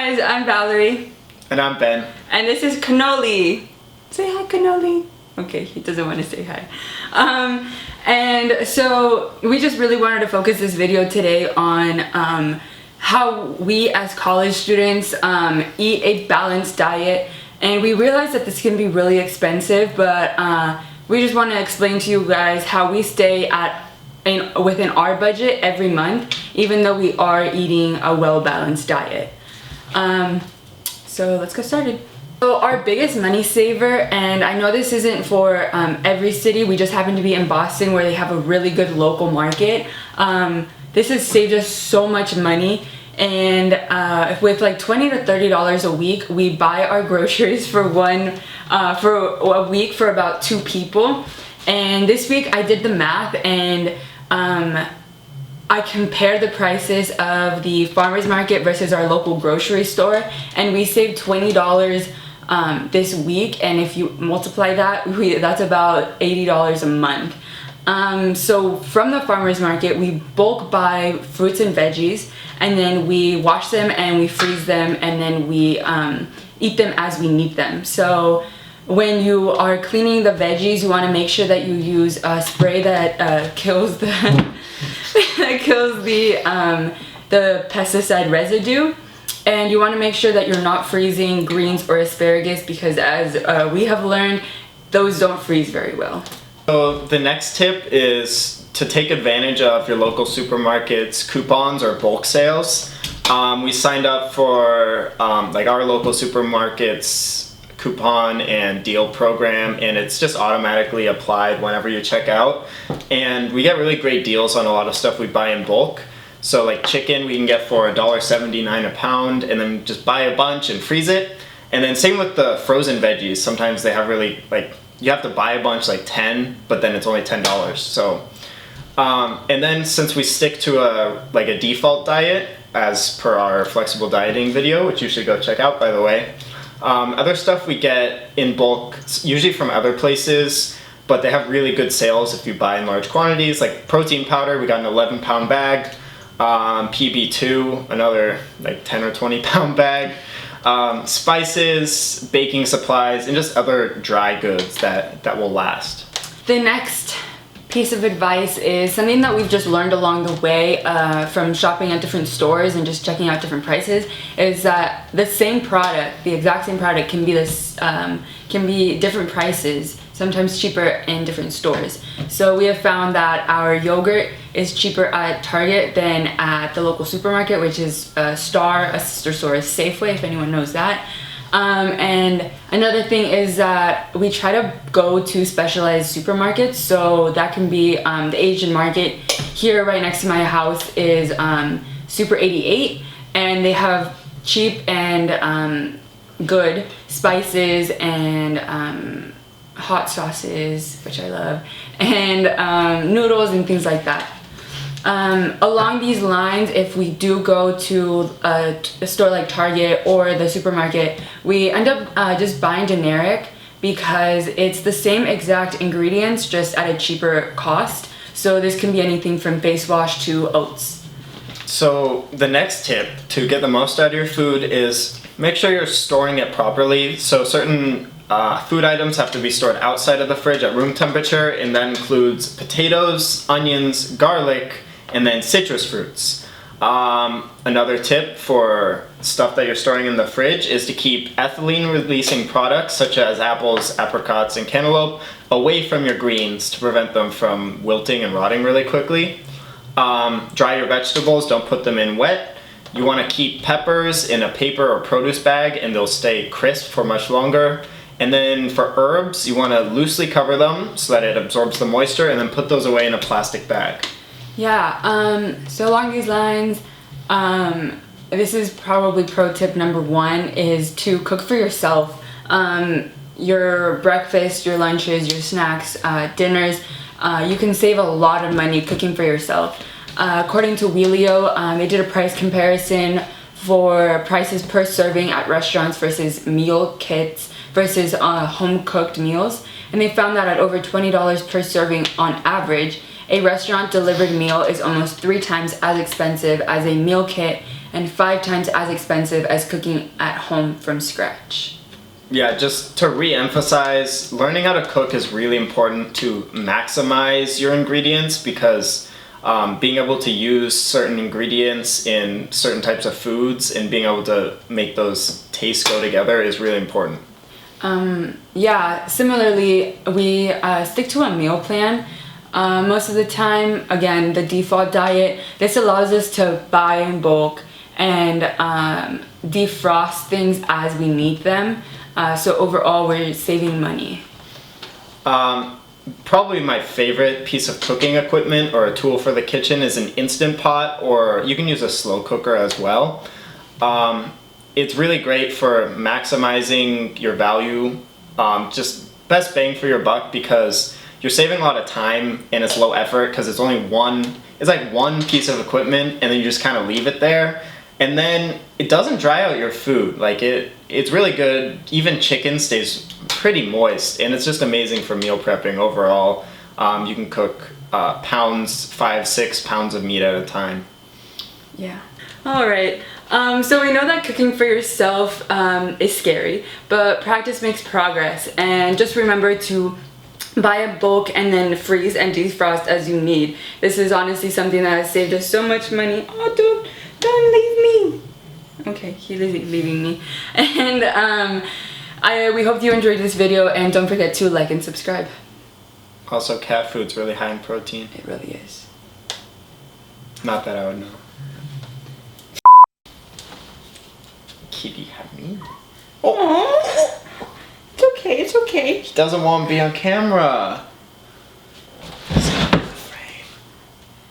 guys, I'm Valerie. And I'm Ben. And this is Cannoli. Say hi, Cannoli. Okay, he doesn't want to say hi. And so we just really wanted to focus this video today on how we as college students eat a balanced diet. And we realize that this can be really expensive, but we just want to explain to you guys how we stay within our budget every month, even though we are eating a well-balanced diet. So let's get started. So our biggest money saver, and I know this isn't for every city, we just happen to be in Boston where they have a really good local market. This has saved us so much money, and with like $20 to $30 a week, we buy our groceries for a week for about 2 people. And this week I did the math, and I compared the prices of the farmer's market versus our local grocery store, and we saved $20 this week, and if you multiply that, that's about $80 a month. So from the farmer's market, we bulk buy fruits and veggies, and then we wash them and we freeze them, and then we eat them as we need them. So when you are cleaning the veggies, you want to make sure that you use a spray that kills the the pesticide residue. And you want to make sure that you're not freezing greens or asparagus, because as we have learned, those don't freeze very well. So the next tip is to take advantage of your local supermarket's coupons or bulk sales. We signed up for like our local supermarket's coupon and deal program, and it's just automatically applied whenever you check out. And we get really great deals on a lot of stuff we buy in bulk. So like chicken we can get for $1.79 a pound, and then just buy a bunch and freeze it. And then same with the frozen veggies. Sometimes they have really, like, you have to buy a bunch, like 10, but then it's only $10. So and then since we stick to a default diet as per our flexible dieting video, which you should go check out, by the way, other stuff we get in bulk, usually from other places, but they have really good sales if you buy in large quantities. Like protein powder, we got an 11-pound bag. PB2, another like 10 or 20 pound bag. Spices, baking supplies, and just other dry goods that will last. The next piece of advice is something that we've just learned along the way from shopping at different stores and just checking out different prices, is that the same product, the exact same product, can be different prices, sometimes cheaper in different stores. So we have found that our yogurt is cheaper at Target than at the local supermarket, which is Star. A sister store is Safeway, if anyone knows that. And another thing is that we try to go to specialized supermarkets. So that can be the Asian market. Here right next to my house is Super 88, and they have cheap and good spices and hot sauces, which I love, and noodles and things like that. Along these lines, if we do go to a store like Target or the supermarket, we end up just buying generic, because it's the same exact ingredients, just at a cheaper cost. So this can be anything from face wash to oats. So the next tip to get the most out of your food is make sure you're storing it properly. So certain food items have to be stored outside of the fridge at room temperature, and that includes potatoes, onions, garlic, and then citrus fruits. Another tip for stuff that you're storing in the fridge is to keep ethylene-releasing products such as apples, apricots, and cantaloupe away from your greens to prevent them from wilting and rotting really quickly. Dry your vegetables, don't put them in wet. You want to keep peppers in a paper or produce bag, and they'll stay crisp for much longer. And then for herbs, you want to loosely cover them so that it absorbs the moisture, and then put those away in a plastic bag. Yeah, so along these lines, this is probably pro tip number 1, is to cook for yourself. Your breakfast, your lunches, your snacks, dinners, you can save a lot of money cooking for yourself. According to Wheelio, they did a price comparison for prices per serving at restaurants versus meal kits versus home-cooked meals, and they found that at over $20 per serving on average, a restaurant delivered meal is almost 3 times as expensive as a meal kit, and 5 times as expensive as cooking at home from scratch. Yeah, just to re-emphasize, learning how to cook is really important to maximize your ingredients because being able to use certain ingredients in certain types of foods and being able to make those tastes go together is really important. Yeah, similarly, we stick to a meal plan. Most of the time, again, the default diet, this allows us to buy in bulk and defrost things as we need them. So overall, we're saving money. Probably my favorite piece of cooking equipment or a tool for the kitchen is an Instant Pot, or you can use a slow cooker as well. It's really great for maximizing your value, just best bang for your buck because you're saving a lot of time and it's low effort because it's only it's like one piece of equipment and then you just kind of leave it there. And then it doesn't dry out your food. Like it's really good. Even chicken stays pretty moist, and it's just amazing for meal prepping overall. You can cook pounds, 5-6 pounds of meat at a time. Yeah. All right. So we know that cooking for yourself is scary, but practice makes progress. And just remember to buy a bulk and then freeze and defrost as you need. This is honestly something that has saved us so much money. Oh, don't leave me. Okay, he is leaving me. And we hope you enjoyed this video, and don't forget to like and subscribe. Also, cat food's really high in protein. It really is. Not that I would know. Kitty had me. Oh, it's okay. It's okay. He doesn't want to be on camera.